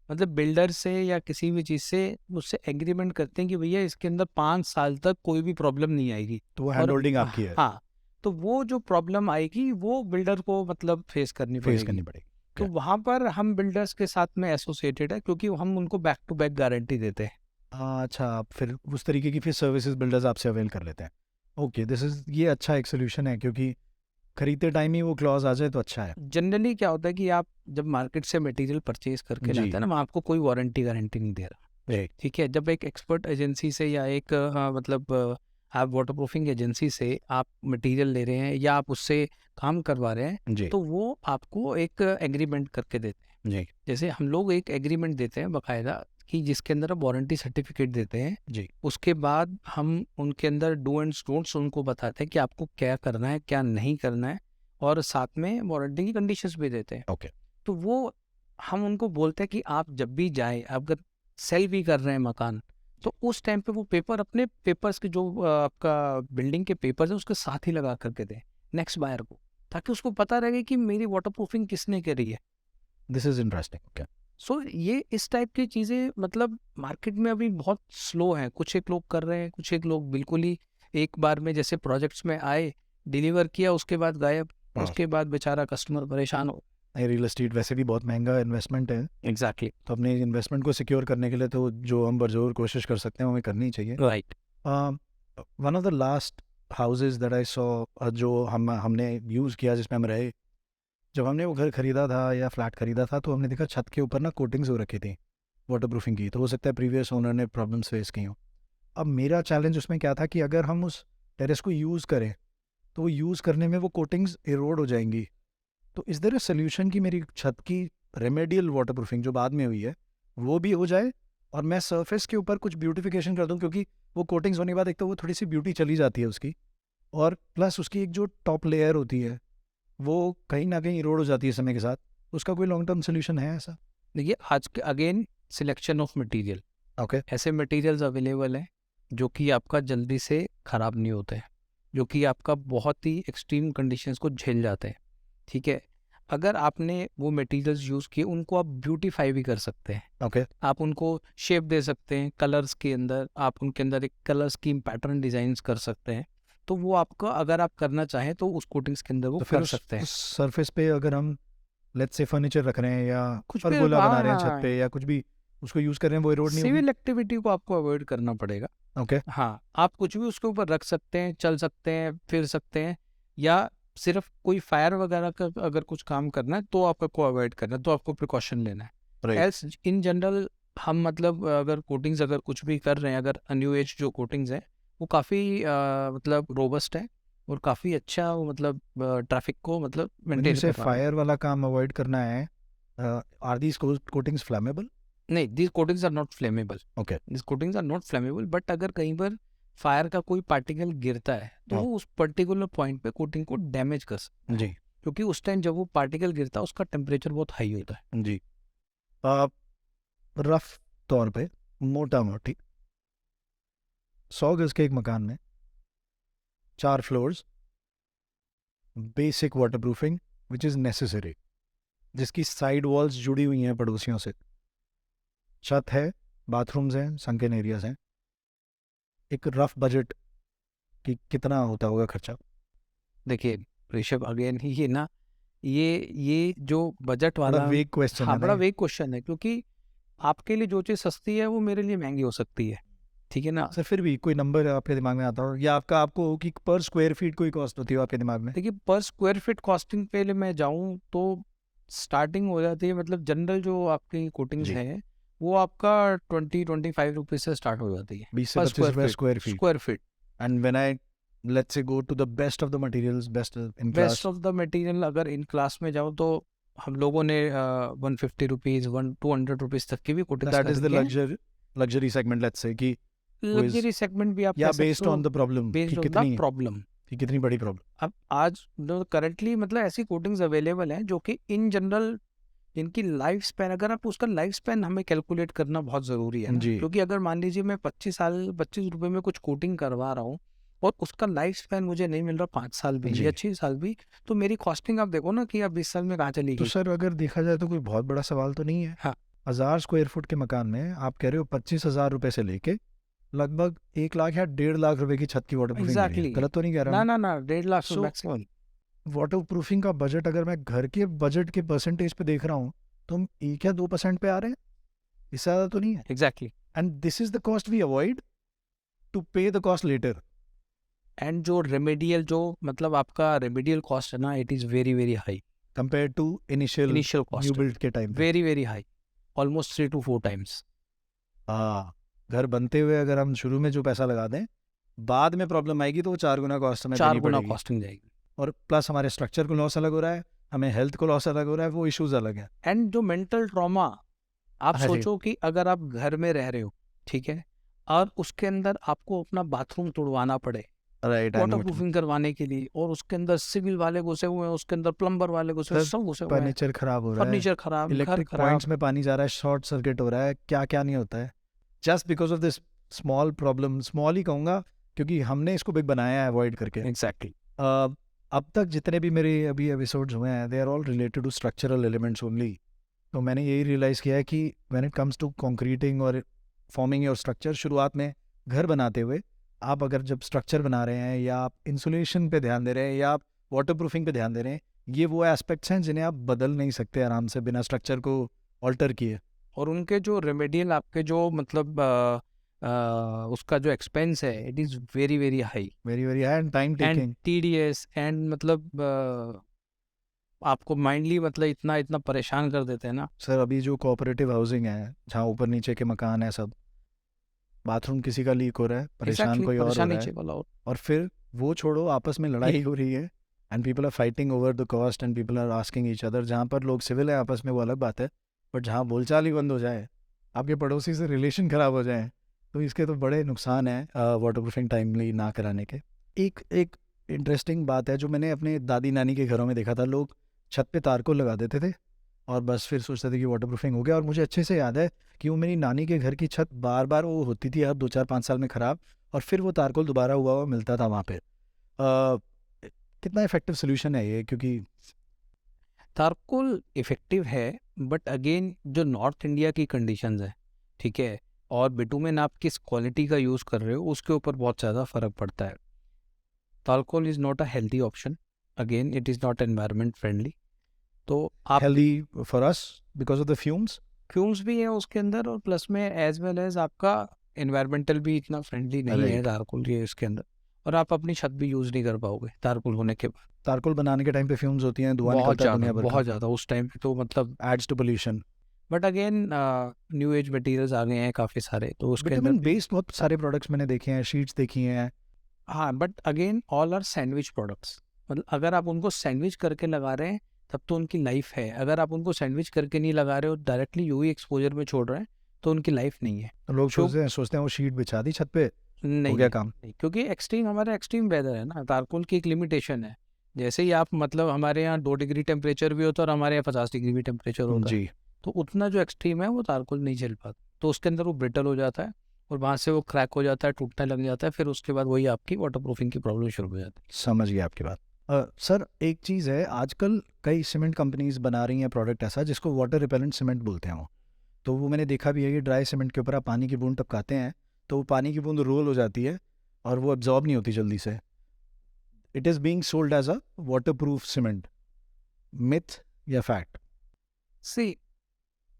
मतलब बिल्डर से या किसी भी चीज़ से उससे एग्रीमेंट करते हैं कि भैया इसके अंदर 5 साल तक कोई भी प्रॉब्लम नहीं आएगी। तो वो और हैंड होल्डिंग आपकी है, हाँ, तो वो जो प्रॉब्लम आएगी वो बिल्डर को मतलब फेस करनी फेस करनी पड़ेगी। पड़ेगी। तो वहाँ पर हम बिल्डर्स के साथ में एसोसिएटेड है, क्योंकि हम उनको बैक टू बैक गारंटी देते हैं। अच्छा, आप फिर उस तरीके की फिर सर्विसेज बिल्डर्स आपसे अवेल कर लेते हैं। ओके, दिस इज, ये अच्छा एक सोल्यूशन है, क्योंकि खरीदते टाइम ही वो क्लॉज आ जाए तो अच्छा है। जनरली क्या होता है कि आप जब मार्केट से मटेरियल परचेज करके जी। लाते हैं ना, वहाँ आपको कोई वारंटी गारंटी नहीं दे रहा। राइट। ठीक है, जब एक एक्सपर्ट एजेंसी से या एक मतलब आप वाटरप्रूफिंग एजेंसी से आप मटेरियल ले रहे हैं या आप उससे काम करवा रहे हैं, जी। तो वो आपको एक एग्रीमेंट करके देते हैं। जी। जैसे हम लोग एक एग्रीमेंट देते हैं बाकायदा, कि जिसके अंदर आप वारंटी सर्टिफिकेट देते हैं। जी। उसके बाद हम उनके अंदर डू एंड डोंट्स उनको बताते हैं कि आपको क्या करना है, क्या नहीं करना है, और साथ में वारंटी की कंडीशंस भी देते हैं। ओके। तो वो हम उनको बोलते हैं कि आप जब भी जाए, अगर सेल भी कर रहे हैं मकान, तो उस टाइम पे वो पेपर अपने पेपर्स के जो आपका बिल्डिंग के पेपर्स है उसके साथ ही लगा करके दें नेक्स्ट बायर को, ताकि उसको पता रहे कि मेरी वाटरप्रूफिंग किसने करी है। This is interesting. ओके। सो ये इस टाइप की चीज़ें मतलब मार्केट में अभी बहुत स्लो हैं। कुछ एक लोग कर रहे हैं, कुछ एक लोग बिल्कुल ही एक बार में जैसे प्रोजेक्ट्स में आए, डिलीवर किया, उसके बाद गायब, उसके बाद बेचारा कस्टमर परेशान हो। रियल एस्टेट वैसे भी बहुत महंगा इन्वेस्टमेंट है, एग्जैक्टली, तो अपने इन्वेस्टमेंट को सिक्योर करने के लिए तो जो हम बरजोर कोशिश कर सकते हैं हमें करनी चाहिए। Right. One of the last houses that I saw, जो हमने यूज़ किया, जिसमें हम रहे, जब हमने वो घर खरीदा था या फ्लैट खरीदा था, तो हमने देखा छत के ऊपर ना कोटिंग्स हो रखी थी वाटरप्रूफिंग की, तो हो सकता है प्रीवियस ओनर ने प्रॉब्लम्स फेस की हों। अब मेरा चैलेंज उसमें क्या था कि अगर हम उस टेरेस को यूज़ करें तो वो यूज़ करने में वो कोटिंग्स इरोड हो जाएंगी, तो इज़ देयर अ सोल्यूशन कि मेरी छत की रेमेडियल वाटरप्रूफिंग जो बाद में हुई है वो भी हो जाए और मैं सरफेस के ऊपर कुछ ब्यूटिफिकेशन कर दूं, क्योंकि वो कोटिंग्स होने के बाद एक तो वो थोड़ी सी ब्यूटी चली जाती है उसकी, और प्लस उसकी एक जो टॉप लेयर होती है वो कहीं ना कहीं इरोड हो जाती है समय के साथ, उसका कोई लॉन्ग टर्म सोल्यूशन है ऐसा? देखिए आज के again selection of material, okay ऐसे मटेरियल्स अवेलेबल हैं जो कि आपका जल्दी से ख़राब नहीं होते हैं, जो कि आपका बहुत ही एक्सट्रीम कंडीशंस को झेल जाते हैं, ठीक है। अगर आपने वो मटेरियल्स यूज़ किए, उनको आप ब्यूटीफाई भी कर सकते हैं, ओके आप उनको शेप दे सकते हैं कलर्स के अंदर, आप उनके अंदर एक कलर स्कीम पैटर्न डिज़ाइंस कर सकते हैं, तो वो आपका अगर आप करना चाहें तो उस कोटिंग्स के अंदर वो तो फिर कर सकते हैं। उस सरफेस पे अगर हम लेट्स से फर्नीचर रख रहे हैं या कुछ भी, परगोला बना रहे हैं छत हाँ, पे या कुछ भी उसको यूज कर रहे हैं, वो इरोड नहीं होगी? सिविल एक्टिविटी को आपको अवॉइड करना पड़ेगा। ओके हाँ, आप कुछ भी उसके ऊपर रख सकते हैं, चल सकते हैं, फिर सकते हैं, या सिर्फ कोई फायर वगैरह का अगर कुछ काम करना है तो आपको अवॉइड करना है, तो आपको प्रिकॉशन लेना है। राइट एल्स इन जनरल हम मतलब अगर कोटिंग्स अगर कुछ भी कर रहे हैं, अगर न्यू एज जो कोटिंग्स हैं वो काफ़ी मतलब रोबस्ट है और काफ़ी अच्छा वो मतलब ट्रैफिक को मतलब व्हेन यू मेंटेन से कर रहा है। फायर वाला काम अवॉइड करना है, आर दीस कोटिंग्स फ्लेमेबल? नहीं, these coatings are not flammable, okay this coatings are not flammable, but अगर कहीं पर फायर का कोई पार्टिकल गिरता है तो हाँ। वो उस पर्टिकुलर पॉइंट पे कोटिंग को डैमेज कर सकता है, जी क्योंकि उस टाइम जब वो पार्टिकल गिरता है उसका टेम्परेचर बहुत हाई होता है। जी रफ तौर पे मोटा मोटी 100 गज के एक मकान में 4 floors, basic waterproofing which is necessary, जिसकी साइड वॉल्स जुड़ी हुई हैं पड़ोसियों से, छत है, बाथरूम्स हैं, संकन एरियाज हैं, एक रफ बजट कि कितना होता होगा खर्चा? देखिए ऋषभ, अगेन ये ना, ये जो बजट बड़ा वाला, वेग क्वेश्चन हाँ है ना बड़ा ये? वेग क्वेश्चन है, क्योंकि आपके लिए जो चीज़ सस्ती है वो मेरे लिए महंगी हो सकती है, ठीक है ना। सर फिर भी कोई नंबर आपके दिमाग में आता हो या आपको कि पर स्क्वायर फीट कोई कॉस्ट होती हो आपके दिमाग में? देखिए पर स्क्वायर फीट कॉस्टिंग पे मैं जाऊँ तो स्टार्टिंग हो जाती है, मतलब जनरल जो आपकी कोटिंग्स जी हैं वो आपका 20-25 रुपीज़ से स्टार्ट हो जाती है 20 से पर 25 रुपए square feet. Square feet. And when I let's say go to the best of the materials, best in best class, of the material अगर इन क्लास में जाऊँ तो हम लोगों ने 150 रुपीज़ 200 रुपीज़ तक की भी कोटिंग्स दैट कर इज द रखी हैं। लग्जरी सेगमेंट लेट्स से कि वो इज, लग्जरी सेगमेंट भी आप या कह सकते बेस्ड हो, on the problem based on the problem. कि कितनी बड़ी प्रॉब्लम। अब आज जो करंटली मतलब ऐसी कोटिंग्स अवेलेबल हैं जो कि इन जनरल जिनकी लाइफ स्पैन, अगर आप उसका लाइफ स्पैन हमें कैलकुलेट करना बहुत ज़रूरी है ना, जी क्योंकि अगर मान लीजिए मैं 25 रुपए में कुछ कोटिंग करवा रहा हूँ और उसका लाइफ स्पैन मुझे नहीं मिल रहा 5 साल भी जी या 6 साल भी, तो मेरी कॉस्टिंग आप देखो ना कि आप 20 साल में कहाँ चली तो गई। सर अगर देखा जाए तो कोई बहुत बड़ा सवाल तो नहीं है। हाँ 1000 स्क्वायर फुट के मकान में आप कह रहे हो 25,000 रुपए से लेके लगभग 1 लाख या 1.5 लाख रुपए की छत की वाटरप्रूफिंग है। एग्जैक्टली, गलत तो नहीं कह रहा ना मैं? ना ना 1.5 लाख सो मैक्सिमम। वाटरप्रूफिंग का बजट अगर मैं घर के बजट के परसेंटेज पे देख रहा हूँ तो हम 1 या 2% पे आ रहे हैं, इससे ज़्यादा तो नहीं है। Exactly, and this is the cost we avoid to pay the cost later. And जो रेमेडियल जो मतलब आपका रेमेडियल कॉस्ट है ना, it is very very high compare to initial initial new cost, build के टाइम पे। Very very high, almost 3 to 4 times. हाँ, घर बनते हुए अगर हम शुरू में जो पैसा लगा दें, बाद में प्रॉब्लम आएगी तो वो 4 गुना कॉस्ट हमें 4 देनी गुना पड़ेगी। कॉस्टिंग जाएगी। और प्लस हमारे स्ट्रक्चर को लॉस अलग हो रहा है, हमें हेल्थ को लॉस अलग हो रहा है, वो इश्यूज अलग है। एंड जो मेंटल ट्रॉमा, आप अरे सोचो कि अगर आप घर में रह रहे हो, ठीक है, और उसके अंदर आपको अपना बाथरूम तुड़वाना पड़े राइट, वाटर प्रूफिंग करवाने के लिए, और उसके अंदर सिविल वाले घुसे हुए हैं, उसके अंदर प्लम्बर वाले घुसे हुए, सर सब घुसे हुए हैं, फर्नीचर खराब हो रहा है, फर्नीचर खराब, घर इलेक्ट्रिक खराब। पॉइंट्स में पानी जा रहा है, शॉर्ट सर्किट हो रहा है, क्या क्या नहीं होता है, just because of this small problem. Small ही कहूँगा क्योंकि हमने इसको बिग बनाया है अवॉइड करके। एग्जैक्टली, अब तक जितने भी मेरे अभी एपिसोड्स हुए हैं, they are all related to structural elements only. तो मैंने यही रियलाइज़ किया है कि when it comes to concreting और फॉर्मिंग योर स्ट्रक्चर, शुरुआत में घर बनाते हुए आप अगर जब स्ट्रक्चर बना रहे हैं या आप इंसुलेशन पे ध्यान दे रहे हैं या आप वाटर प्रूफिंग पे ध्यान दे रहे हैं, ये वो एस्पेक्ट्स हैं जिन्हें आप बदल नहीं सकते आराम से बिना स्ट्रक्चर को ऑल्टर किए। और उनके जो रेमेडियल आपके जो मतलब उसका जो एक्सपेंस है, it is very very high very very high and time and taking. TDS, and मतलब आपको माइंडली मतलब इतना इतना परेशान कर देते हैं ना। सर अभी जो कोऑपरेटिव हाउसिंग है जहाँ ऊपर नीचे के मकान है सब, बाथरूम किसी का लीक हो रहा है, परेशान एग्जैक्टली, कोई और हो परेशान रहा नीचे है, वाला। और फिर वो छोड़ो आपस में लड़ाई हो रही है and people are fighting over the cost and people are asking each other. जहाँ पर लोग सिविल है आपस में वो अलग बात है, बट जहाँ बोलचाल ही बंद हो जाए, आपके पड़ोसी से रिलेशन ख़राब हो जाए, तो इसके तो बड़े नुकसान हैं वाटर प्रूफिंग टाइमली ना कराने के। एक एक इंटरेस्टिंग बात है जो मैंने अपने दादी नानी के घरों में देखा था। लोग छत पे तारकोल लगा देते थे और बस फिर सोचते थे कि वाटर प्रूफिंग हो गया। और मुझे अच्छे से याद है कि वो मेरी नानी के घर की छत बार बार वो होती थी अब 2 4 5 साल में ख़राब, और फिर वो तारकोल दोबारा हुआ मिलता था वहाँ पे। कितना इफेक्टिव सोल्यूशन है ये? क्योंकि तारकोल इफेक्टिव है, बट अगेन जो नॉर्थ इंडिया की कंडीशंस है, ठीक है, और बिटुमेन आप किस क्वालिटी का यूज़ कर रहे हो उसके ऊपर बहुत ज़्यादा फ़र्क पड़ता है। तारकोल is not a healthy option, again it is not environment friendly. तो आप healthy for us because of the fumes. Fumes भी है उसके अंदर, और प्लस में एज वेल एज आपका एनवायरमेंटल भी इतना फ्रेंडली नहीं है राइट। तारकोल ये इसके अंदर, और आप अपनी छत भी यूज़ नहीं कर पाओगे तारकोल होने के बाद। तारकोल बनाने के टाइम पे फ्यूम्स होती हैं, धुआं निकलता है दुनिया भर का, बहुत ज़्यादा उस टाइम पे तो मतलब। Adds to pollution. But again new age materials आ गए हैं काफ़ी सारे, तो उसके अंदर विटामिन बेस्ड बहुत सारे प्रोडक्ट्स मैंने देखे हैं, शीट्स देखी हैं। हाँ, but again all are sandwich products. मतलब अगर आप उनको सैंडविच करके लगा रहे हैं तब तो उनकी लाइफ है, अगर आप उनको सैंडविच करके नहीं लगा रहे हो, डायरेक्टली यूवी एक्सपोजर में छोड़ रहे हैं, तो उनकी लाइफ नहीं है। तो लोग क्यों? सोचते हैं वो शीट बिछा दी छत पे, हो नहीं गया नहीं काम। नहीं, क्योंकि एक्सट्रीम हमारा एक्सट्रीम वेदर है ना, तारकोल की एक लिमिटेशन है। जैसे ही आप मतलब हमारे यहाँ 2 डिग्री टेम्परेचर भी होता है और हमारे यहाँ 50 डिग्री भी टेम्परेचर होता है, जी। तो उतना जो एक्सट्रीम है वो तारकोल नहीं झेल पाता, तो उसके अंदर वो ब्रिटल हो जाता है और वहाँ से वो क्रैक हो जाता है, टूटने लग जाता है, फिर उसके बाद वही आपकी वाटर प्रूफिंग की प्रॉब्लम शुरू हो जाती समझ गया आपकी बात। सर एक चीज़ है, आजकल कई सीमेंट कंपनीज बना रही हैं प्रोडक्ट ऐसा जिसको वाटर रिपेलेंट सीमेंट बोलते हैं वो। तो वो मैंने देखा भी है कि ड्राई सीमेंट के ऊपर आप पानी की बूंद टपकाते हैं तो वो पानी की बूंद रोल हो जाती है और वो एब्जॉर्ब नहीं होती जल्दी से। It is being sold as a waterproof cement. Myth या फैक्ट? सी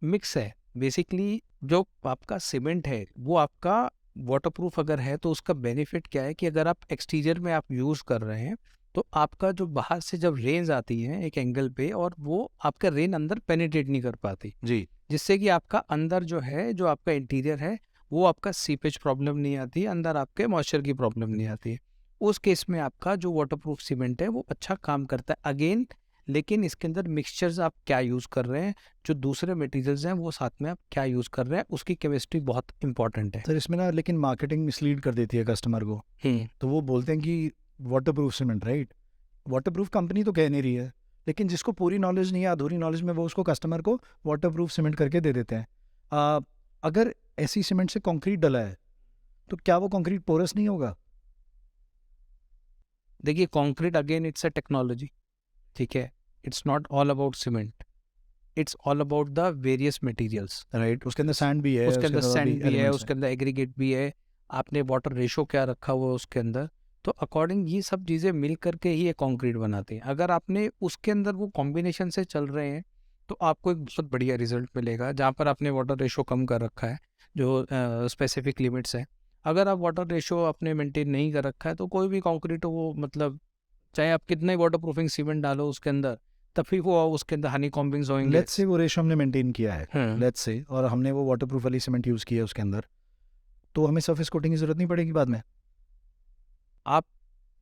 मिक्स है बेसिकली। जो आपका सीमेंट है वो आपका वाटरप्रूफ अगर है तो उसका बेनिफिट क्या है कि अगर आप एक्सटीरियर में आप यूज़ कर रहे हैं तो आपका जो बाहर से जब रेन्स आती हैं एक एंगल पे, और वो आपका रेन अंदर पेनिट्रेट नहीं कर पाती, जी। जिससे कि आपका अंदर जो है, जो आपका इंटीरियर है, वो आपका सीपेज प्रॉब्लम नहीं आती है, अंदर आपके मॉइस्चर की प्रॉब्लम नहीं आती है। उस केस में आपका जो वाटरप्रूफ सीमेंट है वो अच्छा काम करता है अगेन। लेकिन इसके अंदर मिक्सचर्स आप क्या यूज़ कर रहे हैं, जो दूसरे मटेरियल्स हैं वो साथ में आप क्या यूज़ कर रहे हैं, उसकी केमिस्ट्री बहुत इंपॉर्टेंट है। सर इसमें ना लेकिन मार्केटिंग मिसलीड कर देती है कस्टमर को। तो वो बोलते हैं कि water proof cement, right? Water proof company तो कह नहीं रही है, लेकिन जिसको पूरी नॉलेज नहीं है, अधूरी नॉलेज में, वो उसको कस्टमर को वाटर प्रूफ सीमेंट करके दे देते हैं। अगर ऐसी सीमेंट से कंक्रीट डला है तो क्या वो कंक्रीट पोरस नहीं होगा? देखिए concrete again it's a technology, ठीक है, it's not all about cement, it's all about the various materials. Right, उसके अंदर सैंड भी है, उसके अंदर और सैंड भी है, एलिमेंट्स हैं। उसके अंदर एग्रीगेट भी है, आपने वाटर रेशो क्या रखा हुआ है उसके अंदर, तो अकॉर्डिंग ये सब चीज़ें मिल करके ही ये कंक्रीट बनाते हैं। अगर आपने उसके अंदर वो कॉम्बिनेशन से चल रहे हैं तो आपको एक बहुत बढ़िया रिजल्ट मिलेगा, जहाँ पर आपने वाटर रेशो कम कर रखा है, जो स्पेसिफिक लिमिट्स है। अगर आप वाटर रेशो आपने मेंटेन नहीं कर रखा है तो कोई भी कंक्रीट हो वो मतलब, चाहे आप कितना ही वाटर प्रूफिंग सीमेंट डालो उसके अंदर, तब भी वो उसके अंदर हनी कॉम्बिंग्स होंगे। लेट्स से वो रेशो हमने मेंटेन किया है, हाँ, लेट्स से, और हमने वो वाटर प्रूफ वाली सीमेंट यूज़ की है उसके अंदर, तो हमें सरफेस कोटिंग की जरूरत नहीं पड़ेगी बाद में। आप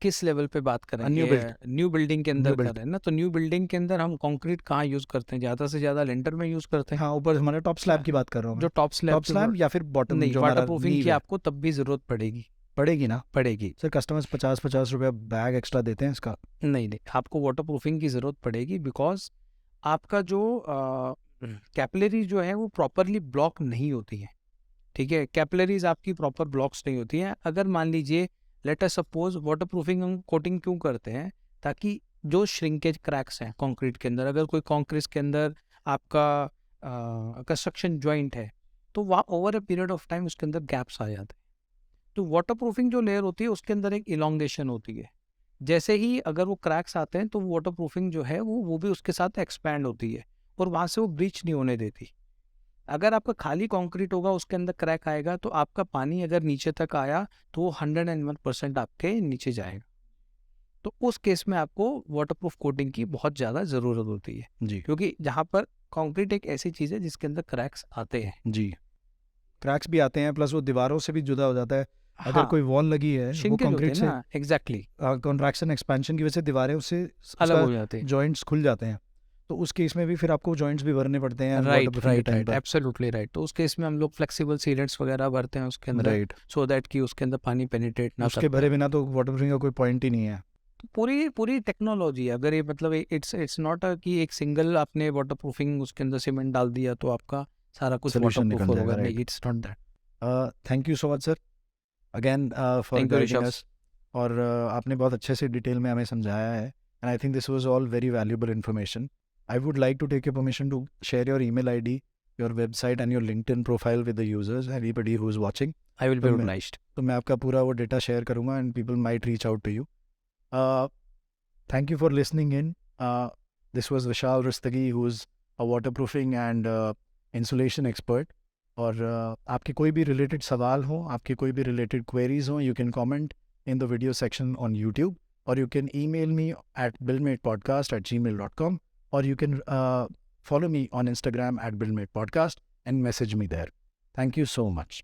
किस लेवल पे बात कर रहे न्यू हैं? बिल्ड। न्यू बिल्डिंग के न्यू अंदर कर बिल्ड। रहे हैं ना, तो न्यू बिल्डिंग के अंदर हम कंक्रीट कहाँ यूज़ करते हैं? ज़्यादा से ज़्यादा लेंटर में यूज़ करते हैं। हाँ, ऊपर हमारे टॉप स्लैब की बात कर रहा हूँ जो मैं। टॉप स्लैब टॉप स्लैब या फिर बॉटम नहीं, जो वाटर हमारा प्रूफिंग नींव की है। आपको तब भी ज़रूरत पड़ेगी। पड़ेगी ना? पड़ेगी। सर कस्टमर्स 50-50 रुपया बैग एक्स्ट्रा देते हैं इसका। नहीं नहीं, आपको वाटर प्रूफिंग की ज़रूरत पड़ेगी, बिकॉज आपका जो कैपिलरी जो है वो प्रॉपरली ब्लॉक नहीं होती है, ठीक है, कैपिलरीज आपकी प्रॉपर ब्लॉक्स नहीं होती हैं। अगर मान लीजिए let us suppose water proofing हम कोटिंग क्यों करते हैं, ताकि जो श्रिंकेज क्रैक्स हैं कंक्रीट के अंदर, अगर कोई कंक्रीट के अंदर आपका कंस्ट्रक्शन जॉइंट है तो वहाँ over a period of time उसके अंदर गैप्स आ जाते हैं। तो वाटर प्रूफिंग जो लेयर होती है उसके अंदर एक इलोंगेशन होती है, जैसे ही अगर वो क्रैक्स आते हैं तो वाटर प्रूफिंग जो है वो भी उसके साथ एक्सपैंड होती है और वहाँ से वो ब्रीच नहीं होने देती। अगर आपका खाली कंक्रीट होगा उसके अंदर क्रैक आएगा तो आपका पानी अगर नीचे तक आया तो वो 101% आपके नीचे जाएगा। तो उस केस में आपको वाटरप्रूफ कोटिंग की बहुत ज़्यादा ज़रूरत होती है, जी। क्योंकि जहाँ पर कंक्रीट एक ऐसी चीज़ है जिसके अंदर क्रैक्स आते हैं। जी, क्रैक्स भी आते हैं, प्लस वो दीवारों से भी जुदा हो जाता है। अगर हाँ, कोई वॉल लगी है वो श्रिंकेज होते कंक्रीट हैं से, ना, एग्जैक्टली कॉन्ट्रैक्शन एक्सपेंशन की वजह से दीवारें उससे अलग उसका हो जाते हैं। जॉइंट्स खुल जाते हैं, तो उस केस में भी फिर आपको जॉइंट्स भी भरने पड़ते हैं वाटर राइट प्रूफिंग के राइट टाइम राइट, पर। Absolutely right. तो उस केस में हम लोग फ्लेक्सिबल सीलेंट्स वगैरह भरते हैं उसके अंदर, राइट, सो दैट कि उसके अंदर पानी पेनिट्रेट ना उसके कर भरे पाए। बिना तो वाटर प्रूफिंग का कोई पॉइंट ही नहीं है। पूरी पूरी टेक्नोलॉजी है। अगर ये मतलब इट्स नॉट कि एक सिंगल आपने वाटर प्रूफिंग उसके अंदर सीमेंट डाल दिया तो आपका सारा कुछ वाटर सोल्यूशन प्रूफ निकल होगा, जाएगा, नहीं, right? It's not that. Thank you so much sir again for thank you guiding Rishabh. Us. और आपने बहुत अच्छे से डिटेल में हमें समझाया है, and I think this was all very valuable information. I would like to take your permission to share your email ID, your website and your LinkedIn profile with the users, anybody who is watching. I will तो be मैं obliged. तो मैं आपका पूरा वो data share करूँगा and people might reach out to you. Thank you for listening in. This was Vishal Rustagi, who is a waterproofing and insulation expert. और आपके कोई भी related सवाल हो, आपके कोई भी related queries हो, you can comment in the video section on YouTube, or you can email me at buildmatepodcast@gmail.com, or you can follow me on Instagram at buildmatepodcast and message me there. Thank you so much.